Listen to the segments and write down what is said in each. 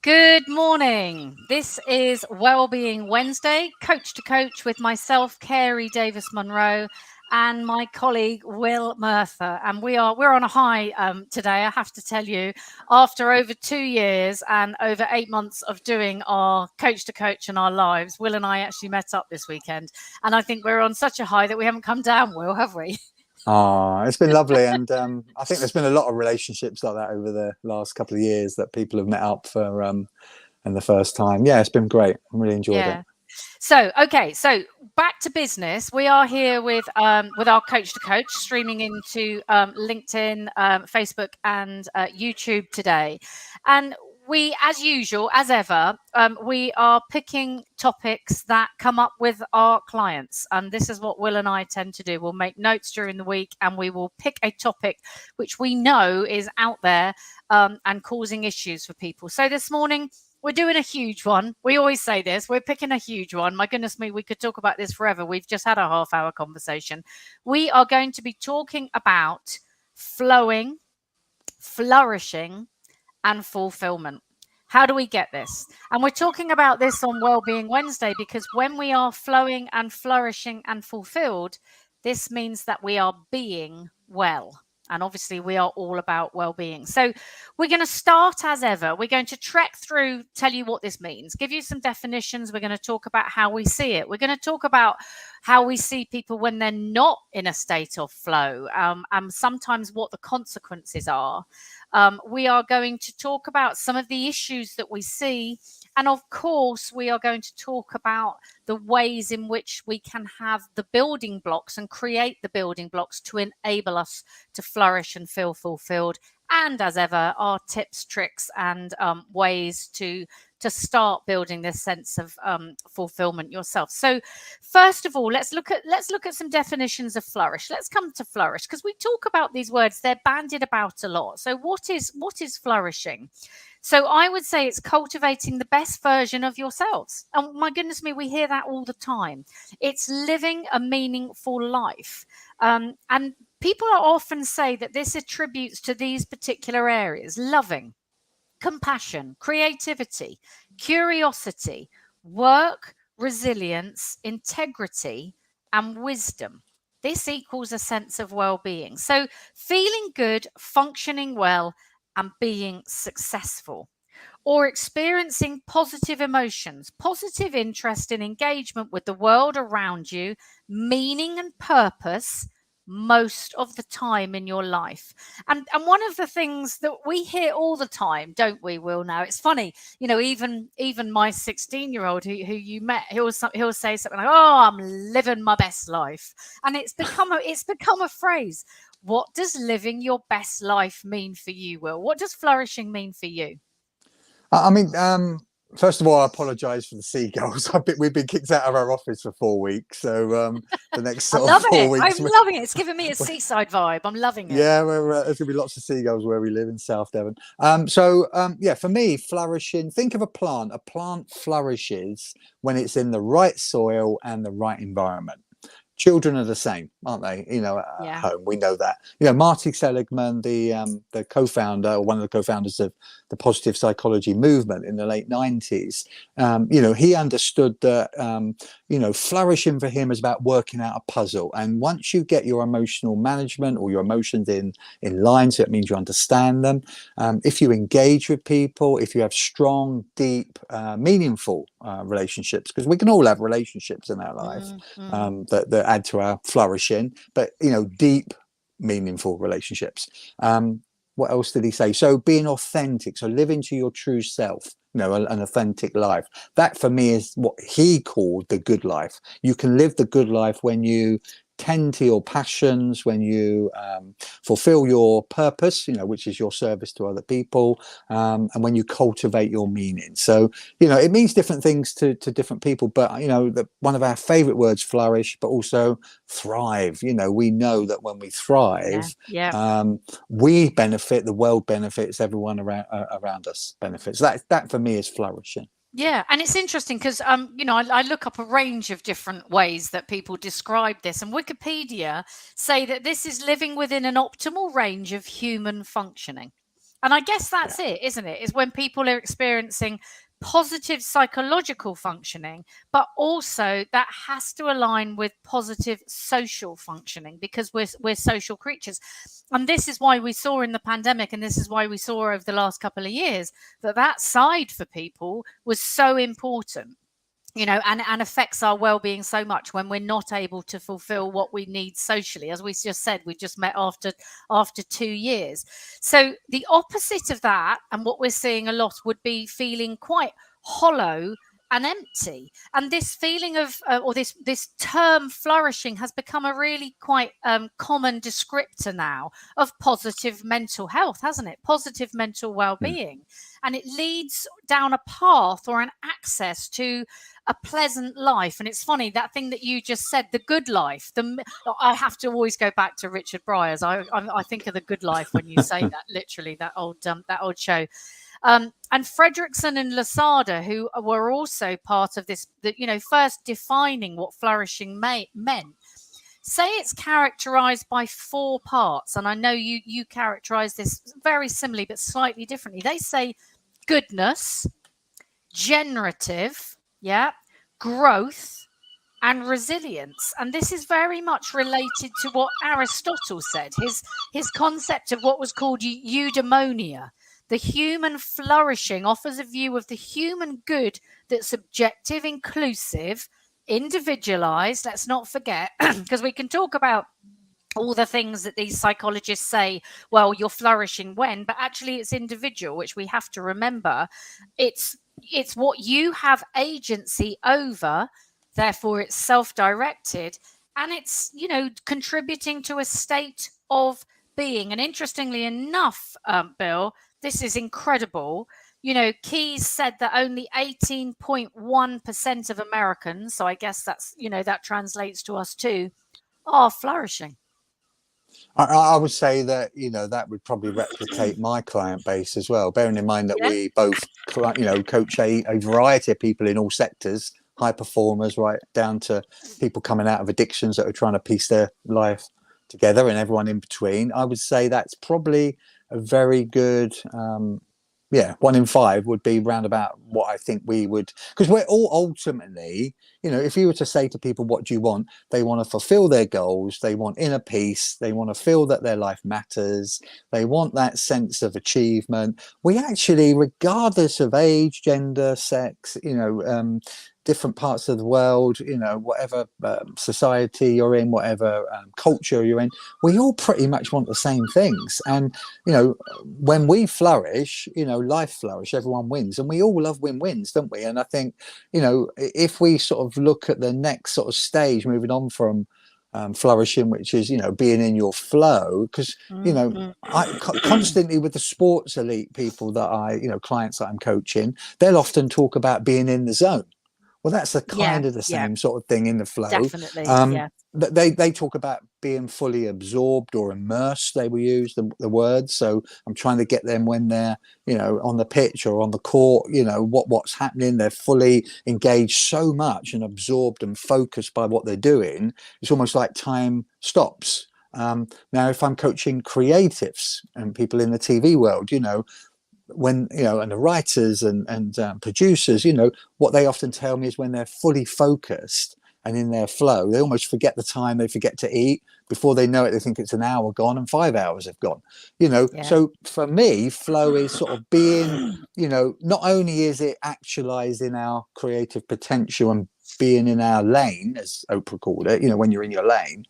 Good morning. This is Wellbeing Wednesday, coach to coach with myself, Carey Davis-Munro, and my colleague Will Murtha. And we're on a high today, I have to tell you. After over 2 years and over 8 months of doing our coach to coach in our lives, Will and I actually met up this weekend. And I think we're on such a high that we haven't come down, Will, have we? It's been lovely, and I think there's been a lot of relationships like that over the last couple of years that people have met up for and the first time. Yeah, it's been great. I really enjoyed it. So back to business. We are here with our coach to coach, streaming into LinkedIn, Facebook, and YouTube today, and we, as usual, as ever, we are picking topics that come up with our clients, and this is what Will and I tend to do. We'll make notes during the week, and we will pick a topic which we know is out there and causing issues for people. So this morning, we're doing a huge one. We always say this. We're picking a huge one. My goodness me, we could talk about this forever. We've just had a half-hour conversation. We are going to be talking about flowing, flourishing, and fulfillment. How do we get this? And we're talking about this on Wellbeing Wednesday because when we are flowing and flourishing and fulfilled, this means that we are being well. And obviously, we are all about well-being. So we're going to start as ever. We're going to trek through, tell you what this means, give you some definitions. We're going to talk about how we see it. We're going to talk about how we see people when they're not in a state of flow, and sometimes what the consequences are. We are going to talk about some of the issues that we see. And of course, we are going to talk about the ways in which we can have the building blocks and create the building blocks to enable us to flourish and feel fulfilled. And as ever, our tips, tricks, and ways to start building this sense of fulfillment yourself. So first of all, let's look at some definitions of flourish. Let's come to flourish because we talk about these words. They're bandied about a lot. So what is flourishing? So I would say it's cultivating the best version of yourselves. And my goodness me, we hear that all the time. It's living a meaningful life. And people often say that this attributes to these particular areas: loving, compassion, creativity, curiosity, work, resilience, integrity, and wisdom. This equals a sense of well-being. So feeling good, functioning well, and being successful, or experiencing positive emotions, positive interest and engagement with the world around you, meaning and purpose most of the time in your life. And one of the things that we hear all the time, don't we, Will? Now it's funny, even my 16-year-old who you met, he'll say something like, "Oh, I'm living my best life," and it's become a phrase. What does living your best life mean for you, Will? What does flourishing mean for you? I mean, first of all, I apologise for the seagulls. We've been kicked out of our office for 4 weeks, so the next sort of 4 weeks. I'm loving it. It's giving me a seaside vibe. I'm loving it. Yeah, there's gonna be lots of seagulls where we live in South Devon. Yeah, for me, flourishing. Think of a plant. A plant flourishes when it's in the right soil and the right environment. Children are the same, aren't they? At home, we know that. Marty Seligman, the co-founder, or one of the co-founders of the positive psychology movement in the late 90s, he understood that flourishing for him is about working out a puzzle. And once you get your emotional management or your emotions in line, so it means you understand them, if you engage with people, if you have strong, deep, meaningful relationships, because we can all have relationships in our life that add to our flourishing, but deep, meaningful relationships. What else did he say? So being authentic, so living to your true self, an authentic life. That for me is what he called the good life. You can live the good life when you tend to your passions, when you fulfill your purpose, which is your service to other people, and when you cultivate your meaning. So, it means different things to different people, but, one of our favorite words, flourish, but also thrive. We know that when we thrive, we benefit, the world benefits, everyone around us benefits. That for me is flourishing. Yeah, and it's interesting because, I look up a range of different ways that people describe this, and Wikipedia say that this is living within an optimal range of human functioning. And I guess that's it, isn't it? Is when people are experiencing positive psychological functioning, but also that has to align with positive social functioning, because we're social creatures. And this is why we saw in the pandemic, and this is why we saw over the last couple of years, that side for people was so important, and affects our well-being so much when we're not able to fulfill what we need socially. As we just said, we just met after 2 years. So the opposite of that, and what we're seeing a lot, would be feeling quite hollow and empty. And this feeling of or this term flourishing has become a really quite common descriptor now of positive mental health, hasn't it? Positive mental well-being. And it leads down a path or an access to a pleasant life. And it's funny, that thing that you just said, the good life. I have to always go back to Richard Bryars. I think of the good life when you say that. Literally, that old show. And Fredrickson and Lasada, who were also part of this, first defining what flourishing meant, say it's characterized by 4 parts. And I know you characterize this very similarly, but slightly differently. They say goodness, generative, growth, and resilience. And this is very much related to what Aristotle said, his concept of what was called eudaimonia. The human flourishing offers a view of the human good that's objective, inclusive, individualized. Let's not forget, because we can talk about all the things that these psychologists say, well, you're flourishing when, but actually it's individual, which we have to remember. It's what you have agency over, therefore it's self-directed, and it's, contributing to a state of being. And interestingly enough, Bill, this is incredible. Keyes said that only 18.1% of Americans, so I guess that's, that translates to us too, are flourishing. I would say that that would probably replicate my client base as well, bearing in mind that we both coach a variety of people in all sectors, high performers right down to people coming out of addictions that are trying to piece their life together, and everyone in between. I would say that's probably a very good 1 in 5 would be round about what I think we would, because we're all ultimately, if you were to say to people, what do you want? They want to fulfill their goals. They want inner peace. They want to feel that their life matters. They want that sense of achievement. We actually, regardless of age, gender, sex, different parts of the world, whatever society you're in, whatever culture you're in, we all pretty much want the same things. And when we flourish, life flourish, everyone wins, and we all love win-wins, don't we? And I think if we sort of look at the next sort of stage, moving on from flourishing, which is being in your flow, because I constantly, with the sports elite people that I clients that I'm coaching, they'll often talk about being in the zone. Well, that's the kind of the same sort of thing in the flow. Definitely, They talk about being fully absorbed or immersed. They will use the words. So I'm trying to get them when they're, on the pitch or on the court, what's happening. They're fully engaged so much and absorbed and focused by what they're doing. It's almost like time stops. Now, if I'm coaching creatives and people in the TV world, when and the writers and producers, what they often tell me is when they're fully focused and in their flow, they almost forget the time. They forget to eat. Before they know it, they think it's an hour gone and 5 hours have gone. So for me, flow is sort of being, not only is it actualizing our creative potential and being in our lane, as Oprah called it, when you're in your lane.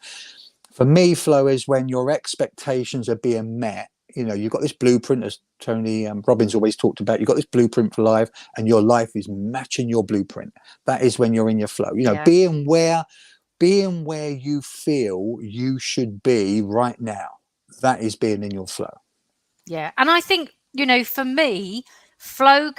For me, flow is when your expectations are being met. You've got this blueprint, as Tony Robbins always talked about. You've got this blueprint for life, and your life is matching your blueprint. That is when you're in your flow. Being where you feel you should be right now. That is being in your flow. Yeah, and I think for me, flow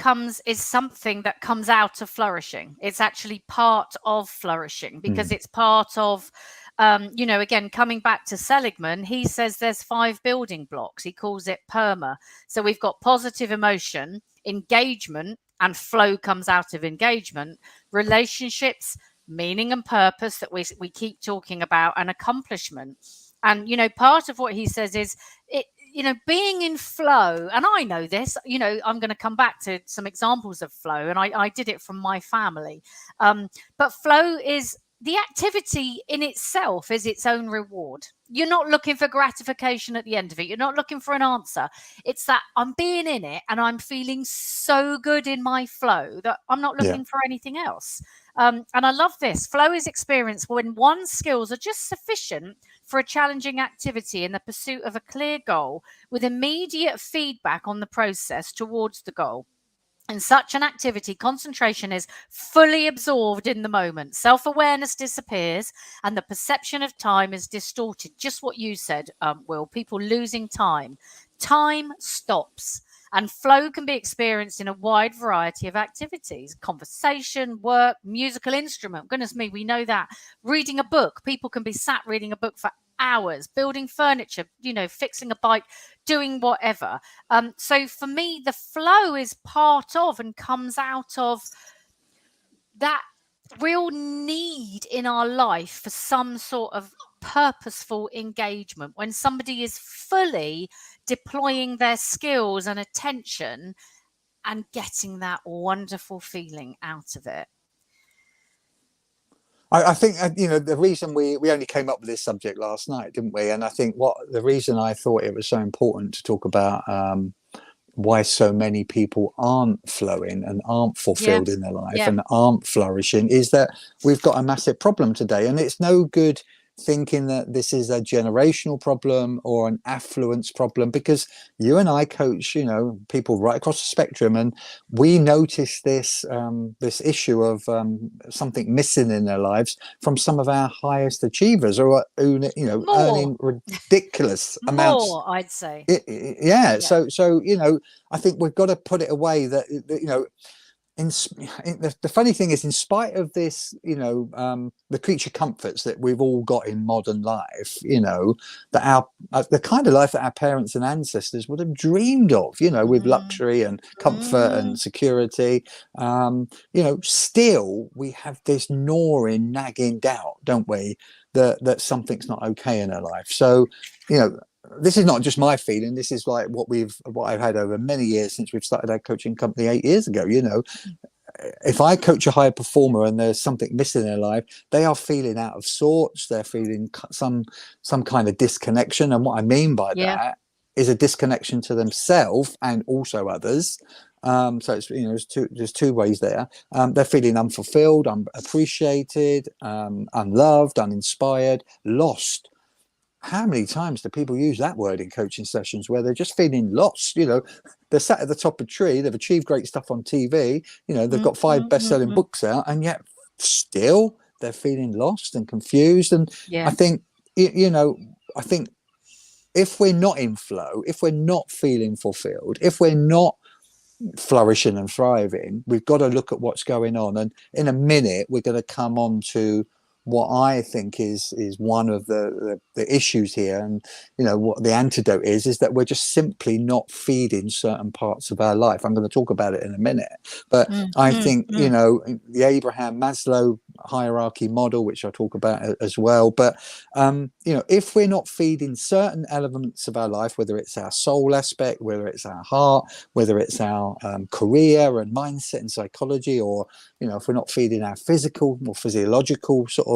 is something that comes out of flourishing. It's actually part of flourishing, because it's part of. Again, coming back to Seligman, he says there's 5 building blocks. He calls it PERMA. So we've got positive emotion, engagement, and flow comes out of engagement, relationships, meaning and purpose that we keep talking about, and accomplishment. And, part of what he says is being in flow, and I know this, I'm going to come back to some examples of flow, and I did it from my family. But flow is the activity in itself is its own reward. You're not looking for gratification at the end of it. You're not looking for an answer. It's that I'm being in it and I'm feeling so good in my flow that I'm not Yeah. looking for anything else. And I love this. Flow is experienced when one's skills are just sufficient for a challenging activity in the pursuit of a clear goal with immediate feedback on the process towards the goal. In such an activity, concentration is fully absorbed in the moment. Self-awareness disappears and the perception of time is distorted. Just what you said, Will, people losing time. Time stops. And flow can be experienced in a wide variety of activities: conversation, work, musical instrument. Goodness me, we know that. Reading a book. People can be sat reading a book for hours, building furniture, fixing a bike, doing whatever. So for me, the flow is part of and comes out of that real need in our life for some sort of purposeful engagement. When somebody is fully deploying their skills and attention and getting that wonderful feeling out of it. I think the reason we only came up with this subject last night, didn't we? And I think the reason I thought it was so important to talk about why so many people aren't flowing and aren't fulfilled in their life and aren't flourishing is that we've got a massive problem today, and it's no good thinking that this is a generational problem or an affluence problem, because you and I coach people right across the spectrum, and we notice this this issue of something missing in their lives from some of our highest achievers, or earning ridiculous amounts more, I'd say. So I think we've got to put it away that the funny thing is, in spite of this, the creature comforts that we've all got in modern life, that our the kind of life that our parents and ancestors would have dreamed of, with luxury and comfort and security, still we have this gnawing, nagging doubt, don't we, that something's not okay in our life. So, this is not just my feeling. This is like what I've had over many years since we've started our coaching company 8 years ago. If I coach a high performer and there's something missing in their life, they are feeling out of sorts. They're feeling some kind of disconnection. And what I mean by that is a disconnection to themselves and also others. So it's there's two ways there. They're feeling unfulfilled, unappreciated, unloved, uninspired, lost. How many times do people use that word in coaching sessions where they're just feeling lost? They're sat at the top of a tree, they've achieved great stuff on TV, they've got 5 best-selling books out, and yet still they're feeling lost and confused. And I think, I think if we're not in flow, if we're not feeling fulfilled, if we're not flourishing and thriving, we've got to look at what's going on. And in a minute, we're going to come on to what I think is one of the issues here, and what the antidote is that we're just simply not feeding certain parts of our life. I'm going to talk about it in a minute, but I think the Abraham Maslow hierarchy model, which I talk about as well, but if we're not feeding certain elements of our life, whether it's our soul aspect, whether it's our heart, whether it's our career and mindset and psychology, or if we're not feeding our physical or physiological sort of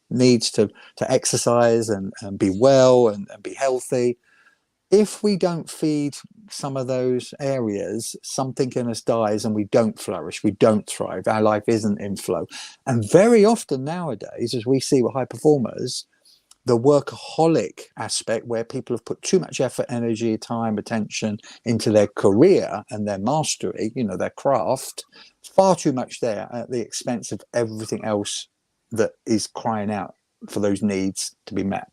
needs to exercise and be well and be healthy, if we don't feed some of those areas, something in us dies and we don't flourish, we don't thrive, our life isn't in flow. And very often nowadays, as we see with high performers, the workaholic aspect, where people have put too much effort, energy, time, attention into their career and their mastery, their craft, far too much there at the expense of everything else that is crying out for those needs to be met.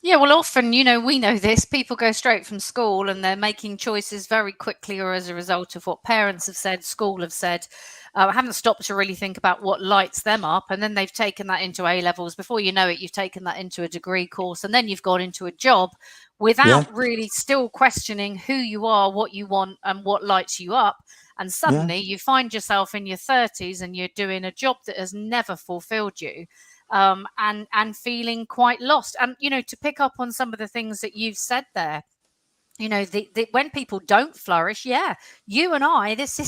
Yeah, well, often, we know this, people go straight from school and they're making choices very quickly, or as a result of what parents have said, school have said, haven't stopped to really think about what lights them up. And then they've taken that into A levels. Before you know it, you've taken that into a degree course, and then you've gone into a job without really still questioning who you are, what you want, and what lights you up. And suddenly you find yourself in your 30s and you're doing a job that has never fulfilled you. And feeling quite lost. And, to pick up on some of the things that you've said there, when people don't flourish, you and I, this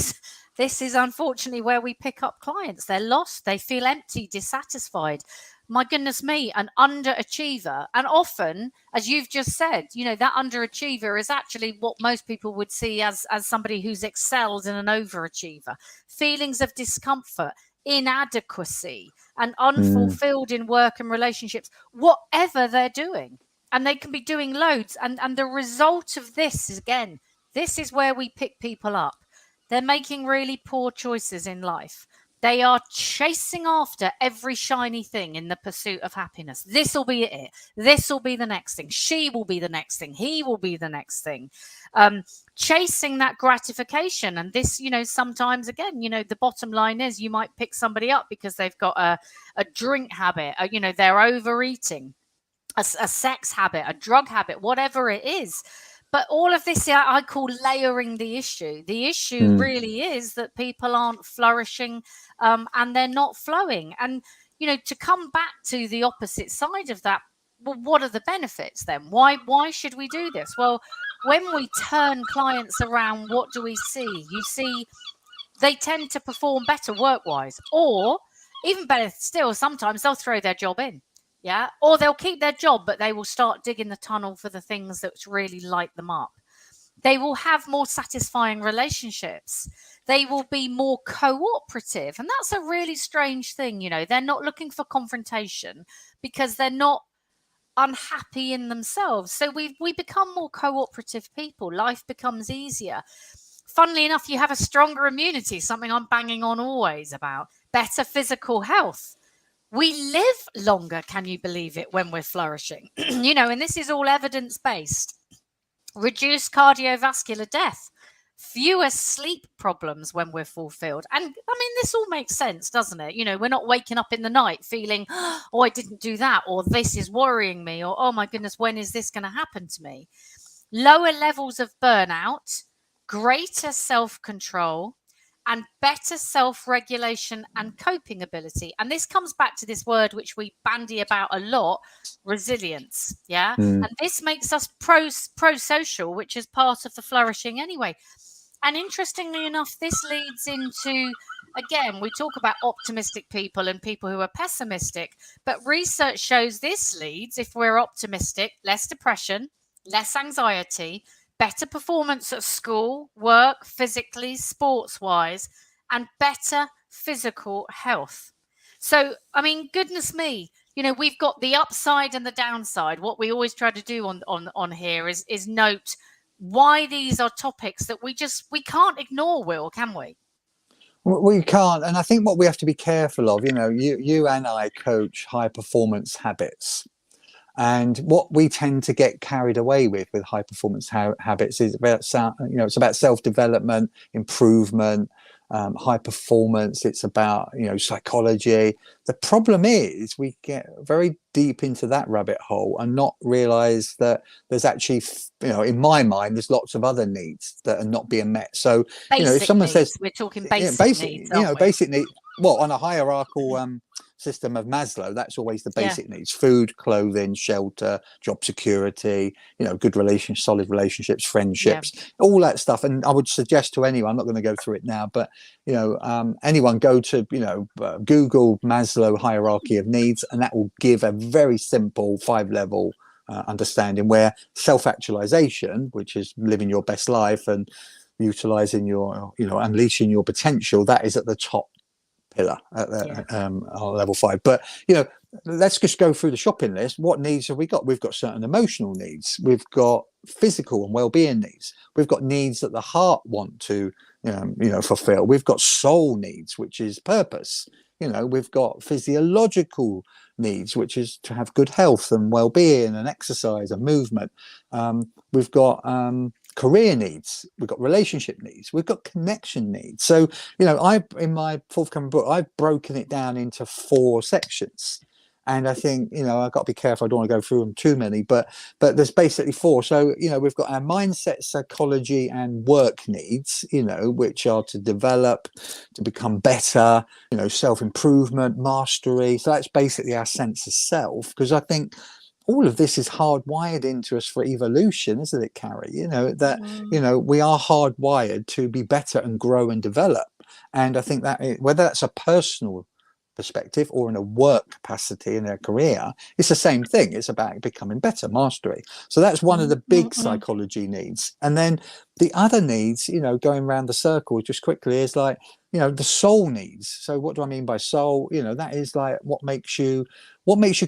is unfortunately where we pick up clients. They're lost, they feel empty, dissatisfied. My goodness me, an underachiever. And often, as you've just said, that underachiever is actually what most people would see as somebody who's excelled in an overachiever. Feelings of discomfort, inadequacy, and unfulfilled in work and relationships, whatever they're doing. And they can be doing loads. And the result of this is, again, this is where we pick people up. They're making really poor choices in life. They are chasing after every shiny thing in the pursuit of happiness. This will be it. This will be the next thing. She will be the next thing. He will be the next thing. Chasing that gratification. And this, sometimes, again, the bottom line is you might pick somebody up because they've got a drink habit, they're overeating, a sex habit, a drug habit, whatever it is. But all of this I call layering the issue. The issue really is that people aren't flourishing and they're not flowing. And, to come back to the opposite side of that, well, what are the benefits then? Why should we do this? Well, when we turn clients around, what do we see? You see, they tend to perform better work-wise, or even better still, sometimes they'll throw their job in. Yeah. Or they'll keep their job, but they will start digging the tunnel for the things that really light them up. They will have more satisfying relationships. They will be more cooperative. And that's a really strange thing. They're not looking for confrontation because they're not unhappy in themselves. So we become more cooperative people. Life becomes easier. Funnily enough, you have a stronger immunity, something I'm banging on always about. Better physical health. We live longer, can you believe it, when we're flourishing? And this is all evidence-based. Reduced cardiovascular death, fewer sleep problems when we're fulfilled. And this all makes sense, doesn't it? We're not waking up in the night feeling, oh, I didn't do that, or this is worrying me, or oh my goodness, when is this going to happen to me? Lower levels of burnout, greater self-control, and better self-regulation and coping ability. And this comes back to this word which we bandy about a lot, resilience. Yeah. And this makes us pro-social, which is part of the flourishing anyway. And interestingly enough, this leads into, again, we talk about optimistic people and people who are pessimistic, but research shows this leads, if we're optimistic, less depression, less anxiety, better performance at school, work, physically, sports-wise, and better physical health. So, goodness me, we've got the upside and the downside. What we always try to do on here is note why these are topics that we can't ignore, Will, can we? We can't. And I think what we have to be careful of, you and I coach high performance habits. And what we tend to get carried away with high performance habits is about, it's about self-development, improvement, high performance. It's about, psychology. The problem is we get very deep into that rabbit hole and not realize that there's actually, in my mind, there's lots of other needs that are not being met. So, if someone says we're talking basic needs, basic needs, well, on a hierarchical system of Maslow, that's always the basic needs: food, clothing, shelter, job security, good relations, solid relationships, friendships, all that stuff. And I would suggest to anyone, I'm not going to go through it now, but anyone go to Google Maslow hierarchy of needs, and that will give a very simple 5-level understanding where self-actualization, which is living your best life and utilizing your unleashing your potential, that is at the top pillar at level 5. But let's just go through the shopping list. What needs have we got? We've got certain emotional needs, we've got physical and well-being needs, we've got needs that the heart want to fulfill, we've got soul needs, which is purpose, we've got physiological needs, which is to have good health and well-being and exercise and movement, we've got career needs, we've got relationship needs, we've got connection needs. So in my forthcoming book, I've broken it down into 4 sections, and I think I've got to be careful, I don't want to go through them too many, but there's basically 4. So we've got our mindset, psychology, and work needs, which are to develop, to become better, self-improvement, mastery. So that's basically our sense of self, because I think all of this is hardwired into us for evolution, isn't it, Carrie? That Mm, we are hardwired to be better and grow and develop. And I think that whether that's a personal perspective or in a work capacity in a career, it's the same thing. It's about becoming better, mastery. So that's one of the big psychology needs. And then the other needs, going around the circle just quickly, is like, the soul needs. So what do I mean by soul? That is like what makes you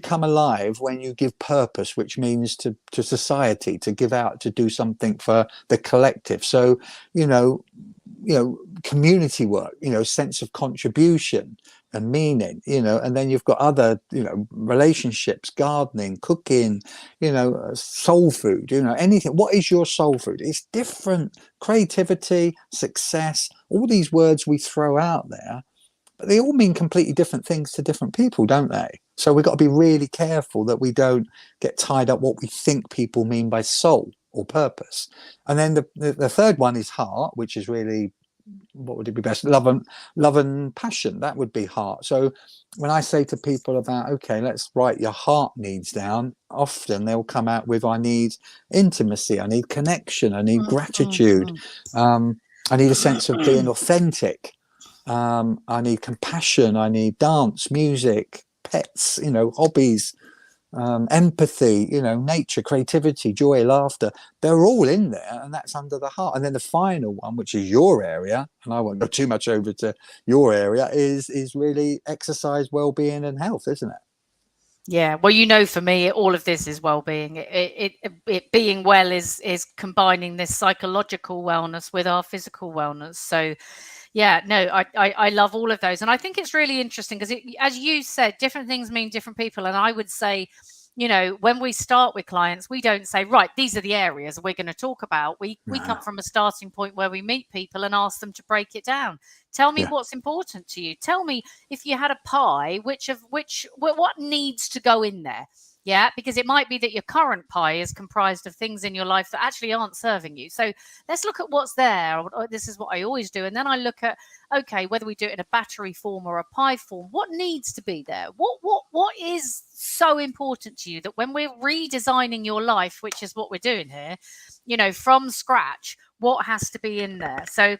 come alive when you give purpose, which means to society, to give out, to do something for the collective. So community work, sense of contribution and meaning, and then you've got other, relationships, gardening, cooking, soul food, anything. What is your soul food? It's different. Creativity, success, all these words we throw out there, but they all mean completely different things to different people, don't they? So we've got to be really careful that we don't get tied up what we think people mean by soul or purpose. And then the third one is heart, which is really, what would it be best? Love and passion. That would be heart. So when I say to people about, okay, let's write your heart needs down, often they'll come out with, I need intimacy, I need connection, I need gratitude, I need a sense of being authentic, I need compassion, I need dance, music, pets, hobbies, empathy, nature, creativity, joy, laughter. They're all in there, and that's under the heart. And then the final one, which is your area, and I won't go too much over to your area, is really exercise, well-being and health, isn't it? Yeah, well, for me, all of this is well-being. It being well is combining this psychological wellness with our physical wellness. So, yeah, no, I love all of those, and I think it's really interesting because, as you said, different things mean different people. And I would say, when we start with clients, we don't say, right, these are the areas we're going to talk about. We come from a starting point where we meet people and ask them to break it down. Tell me what's important to you. Tell me, if you had a pie, what needs to go in there? Yeah, because it might be that your current pie is comprised of things in your life that actually aren't serving you. So let's look at what's there. This is what I always do. And then I look at, okay, whether we do it in a battery form or a pie form, what needs to be there? What is so important to you that when we're redesigning your life, which is what we're doing here, from scratch, what has to be in there? So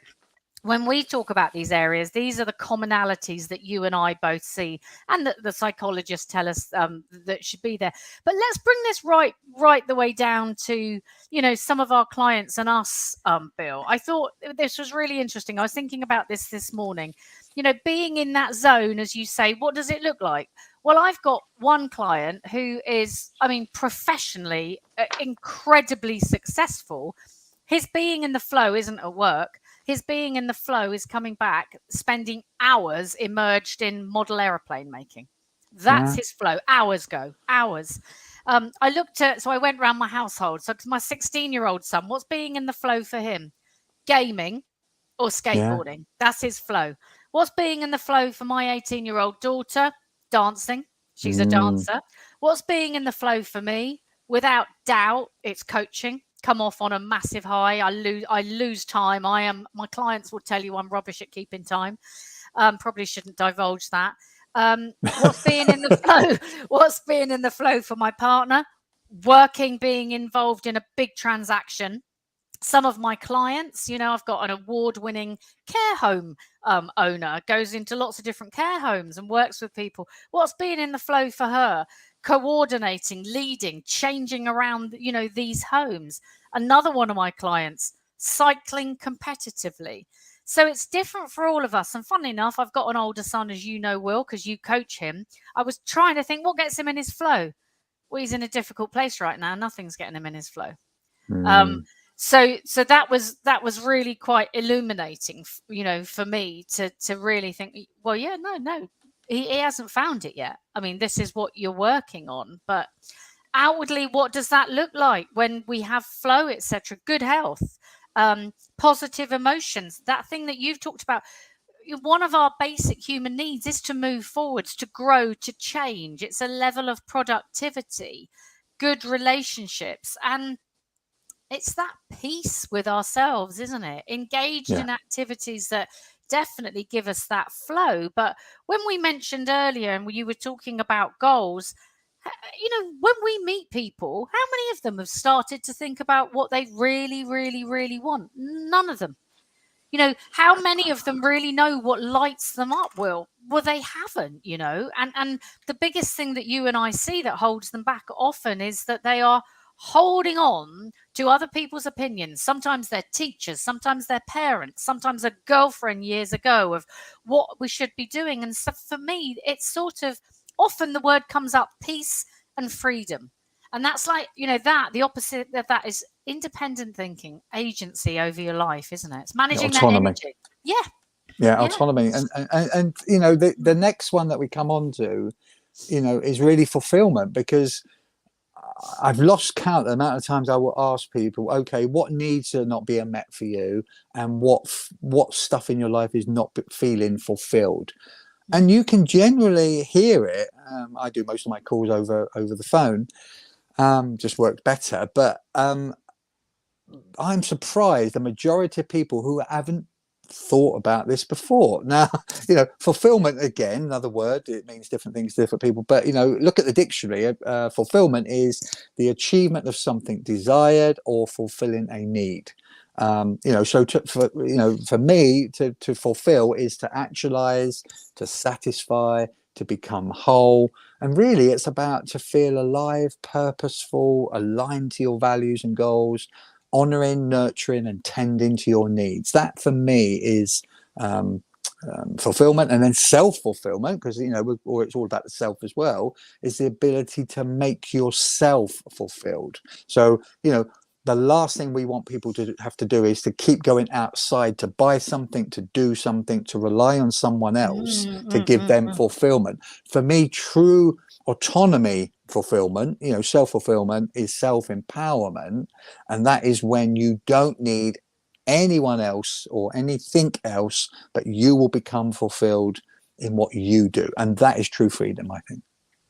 when we talk about these areas, these are the commonalities that you and I both see, and that the psychologists tell us that should be there. But let's bring this right the way down to, some of our clients and us, Bill. I thought this was really interesting. I was thinking about this morning. Being in that zone, as you say, what does it look like? Well, I've got one client who is, professionally incredibly successful. His being in the flow isn't at work. His being in the flow is coming back, spending hours immersed in model aeroplane making. That's his flow. Hours. I went around my household. So my 16-year-old son, what's being in the flow for him? Gaming or skateboarding. That's his flow. What's being in the flow for my 18-year-old daughter? Dancing. She's a dancer. What's being in the flow for me? Without doubt, it's coaching. Come off on a massive high. I lose time. My clients will tell you I'm rubbish at keeping time. Probably shouldn't divulge that. What's being in the flow? What's being in the flow for my partner? Working, being involved in a big transaction. Some of my clients, I've got an award-winning care home owner, goes into lots of different care homes and works with people. What's being in the flow for her? Coordinating, leading, changing around, these homes. Another one of my clients, cycling competitively. So it's different for all of us. And funnily enough, I've got an older son, as you know, Will, because you coach him. I was trying to think what gets him in his flow. Well, he's in a difficult place right now. Nothing's getting him in his flow. So that was really quite illuminating, for me to really think, well, yeah, no, he hasn't found it yet. This is what you're working on, but outwardly, what does that look like when we have flow, etc.? Good health, positive emotions, that thing that you've talked about. One of our basic human needs is to move forwards, to grow, to change. It's a level of productivity, good relationships, and it's that peace with ourselves, isn't it? Engaged in activities that definitely give us that flow. But when we mentioned earlier, and you were talking about goals, When we meet people, how many of them have started to think about what they really, really, really want? None of them. How many of them really know what lights them up, Will? Well, they haven't, and the biggest thing that you and I see that holds them back often is that they are holding on to other people's opinions. Sometimes they're teachers, sometimes they're parents, sometimes a girlfriend years ago of what we should be doing. And so for me, it's sort of often the word comes up, peace and freedom. And that's like, that the opposite of that is independent thinking, agency over your life, isn't it? It's managing that Autonomy. energy. Yeah. Yeah, autonomy. And the next one that we come on to, is really fulfillment, because I've lost count the amount of times I will ask people, okay, what needs are not being met for you, and what stuff in your life is not feeling fulfilled. And you can generally hear it. I do most of my calls over the phone. Just worked better, but I'm surprised the majority of people who haven't thought about this before. Now, fulfillment, again, another word, it means different things to different people, but look at the dictionary. Fulfillment is the achievement of something desired or fulfilling a need. For me to fulfill is to actualize, to satisfy, to become whole. And really it's about to feel alive, purposeful, aligned to your values and goals, honoring, nurturing, and tending to your needs. That for me is fulfillment. And then self-fulfillment, because or it's all about the self as well, is the ability to make yourself fulfilled. So the last thing we want people to have to do is to keep going outside to buy something, to do something, to rely on someone else to give them fulfillment. For me, true autonomy fulfillment, self-fulfillment, is self-empowerment. And that is when you don't need anyone else or anything else, but you will become fulfilled in what you do. And that is true freedom, I think.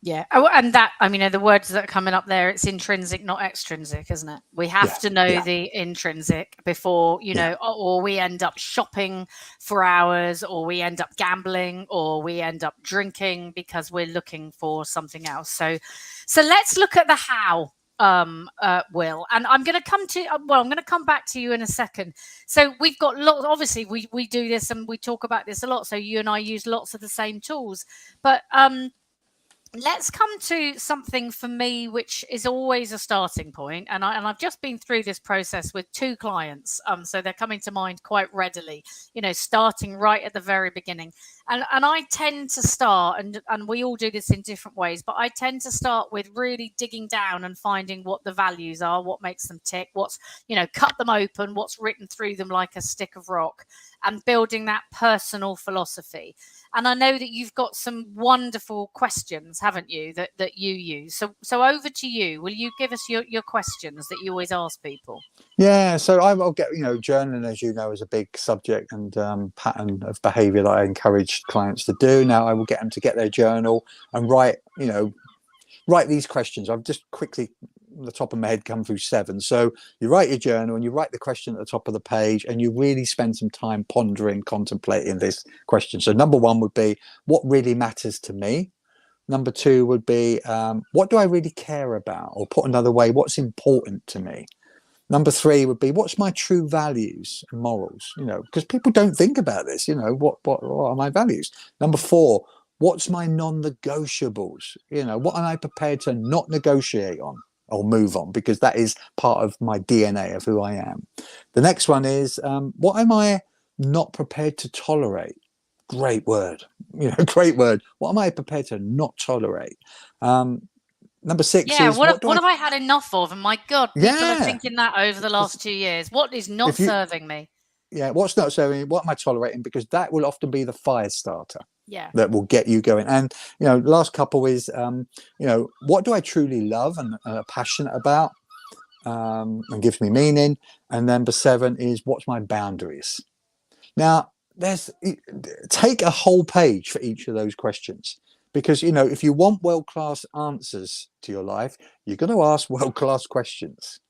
Yeah. Oh, and that, the words that are coming up there, it's intrinsic, not extrinsic, isn't it? We have to know the intrinsic before, or we end up shopping for hours, or we end up gambling, or we end up drinking because we're looking for something else. So let's look at the how, Will. And I'm going to come back to you in a second. So we've got lots, obviously we do this and we talk about this a lot. So you and I use lots of the same tools, but, let's come to something for me, which is always a starting point. And I've just been through this process with 2 clients. So they're coming to mind quite readily, starting right at the very beginning. And I tend to start, and we all do this in different ways, but I tend to start with really digging down and finding what the values are, what makes them tick, what's, cut them open, what's written through them like a stick of rock, and building that personal philosophy. And I know that you've got some wonderful questions, haven't you, that you use. So over to you. Will you give us your questions that you always ask people? Yeah, so I will get, journaling, as you know, is a big subject and pattern of behavior that I encourage clients to do. Now I will get them to get their journal and write these questions. I've just quickly, the top of my head, come through 7. So you write your journal and you write the question at the top of the page, and you really spend some time pondering, contemplating this question. So number 1 would be, what really matters to me? Number 2 would be, what do I really care about? Or put another way, what's important to me? Number 3 would be, what's my true values and morals? Because people don't think about this. What are my values? Number 4, what's my non-negotiables? What am I prepared to not negotiate on or move on? Because that is part of my DNA of who I am. The next one is, what am I not prepared to tolerate? Great word. Great word. What am I prepared to not tolerate? Number 6 is, what have I had enough of? And my God, people are yeah, thinking that over the last 2 years. What is not serving me? Yeah, what's not serving me? What am I tolerating? Because that will often be the fire starter. Yeah. That will get you going. And last couple is, what do I truly love and are passionate about, and gives me meaning? And number 7 is, what's my boundaries? Now, take a whole page for each of those questions. Because, if you want world-class answers to your life, you're going to ask world-class questions.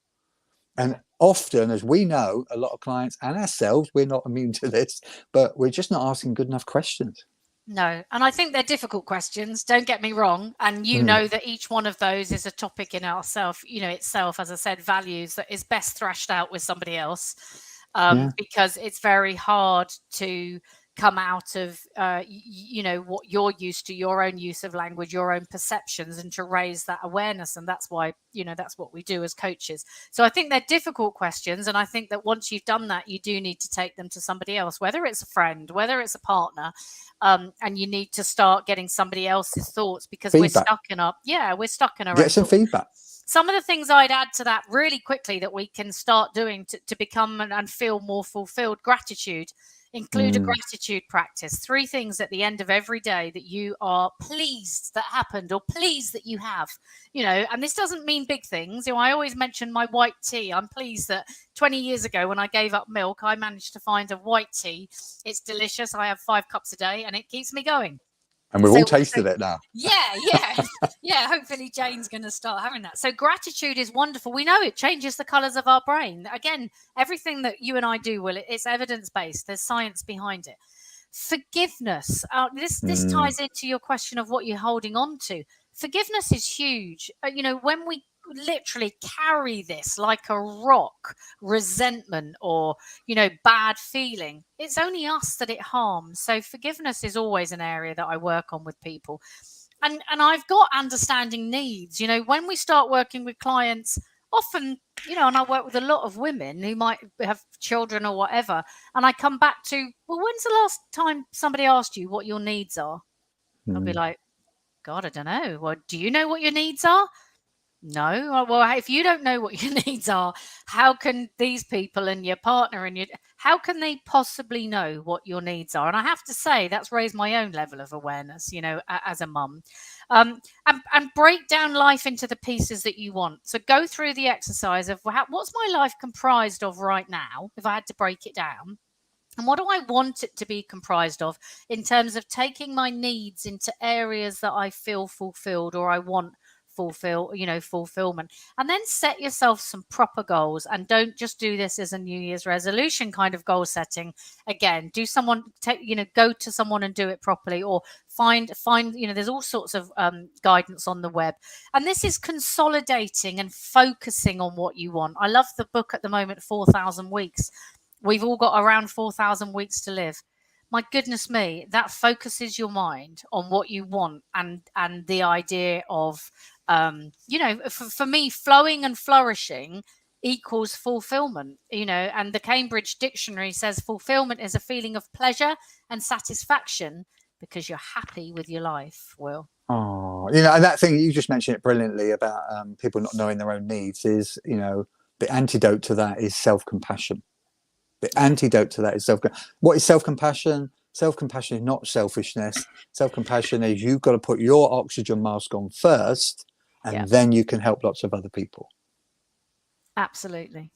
And often, as we know, a lot of clients and ourselves, we're not immune to this, but we're just not asking good enough questions. No. And I think they're difficult questions. Don't get me wrong. And you Mm. know that each one of those is a topic in ourself, itself, as I said, values that is best thrashed out with somebody else, Yeah. because it's very hard to come out of, what you're used to, your own use of language, your own perceptions, and to raise that awareness. And that's why, that's what we do as coaches. So I think they're difficult questions. And I think that once you've done that, you do need to take them to somebody else, whether it's a friend, whether it's a partner. And you need to start getting somebody else's thoughts, because Feedback. we're stuck in our Get own some thoughts. feedback. Some of the things I'd add to that really quickly that we can start doing to become and feel more fulfilled: gratitude. Include a gratitude practice. 3 things at the end of every day that you are pleased that happened, or pleased that you have. And this doesn't mean big things. I always mention my white tea. I'm pleased that 20 years ago, when I gave up milk, I managed to find a white tea. It's delicious. I have 5 cups a day and it keeps me going. And we've all tasted it now. Yeah. Hopefully Jane's going to start having that. So gratitude is wonderful. We know it changes the colors of our brain. Again, everything that you and I do, Will, it's evidence-based. There's science behind it. Forgiveness. This ties into your question of what you're holding on to. Forgiveness is huge. When we literally carry this like a rock, resentment or bad feeling, it's only us that it harms. So forgiveness is always an area that I work on with people. And I've got understanding needs. When we start working with clients, often, and I work with a lot of women who might have children or whatever, and I come back to, well, when's the last time somebody asked you what your needs are? I'll be like, God, I don't know. Well, do you know what your needs are? No. Well, if you don't know what your needs are, how can these people and your partner and how can they possibly know what your needs are? And I have to say, that's raised my own level of awareness, as a mum. And break down life into the pieces that you want. So go through the exercise of what's my life comprised of right now, if I had to break it down. And what do I want it to be comprised of in terms of taking my needs into areas that I feel fulfilled, or I want fulfillment. And then set yourself some proper goals, and don't just do this as a New Year's resolution kind of goal setting. Again, go to someone and do it properly, or find there's all sorts of guidance on the web. And this is consolidating and focusing on what you want. I love the book at the moment, 4,000 Weeks. We've all got around 4,000 weeks to live. My goodness me, that focuses your mind on what you want, and the idea of, for me, flowing and flourishing equals fulfillment, and the Cambridge Dictionary says fulfillment is a feeling of pleasure and satisfaction because you're happy with your life, Will. Oh, and that thing you just mentioned it brilliantly about people not knowing their own needs is, the antidote to that is self-compassion. The antidote to that is what is self-compassion? Self-compassion is not selfishness. Self-compassion is you've got to put your oxygen mask on first, and then you can help lots of other people. Absolutely.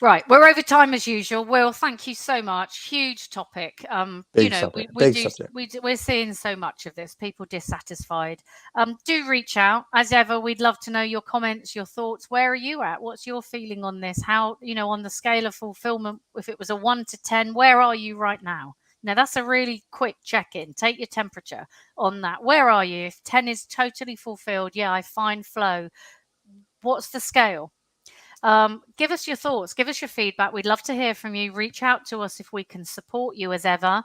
Right, we're over time as usual. Will, thank you so much. Huge topic. Big subject. We're seeing so much of this. People dissatisfied. Do reach out as ever. We'd love to know your comments, your thoughts. Where are you at? What's your feeling on this? How, on the scale of fulfillment, if it was a 1 to 10, where are you right now? Now that's a really quick check-in. Take your temperature on that. Where are you? If 10 is totally fulfilled, I find flow. What's the scale? Give us your thoughts, give us your feedback. We'd love to hear from you. Reach out to us if we can support you as ever.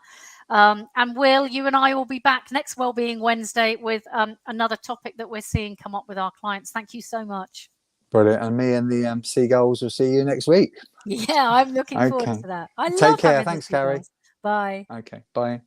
And Will, you and I will be back next Wellbeing Wednesday with another topic that we're seeing come up with our clients. Thank you so much. Brilliant. And me and the seagulls will see you next week. Yeah, I'm looking forward to that. Take care. Thanks, Carrie. Bye. Okay, bye.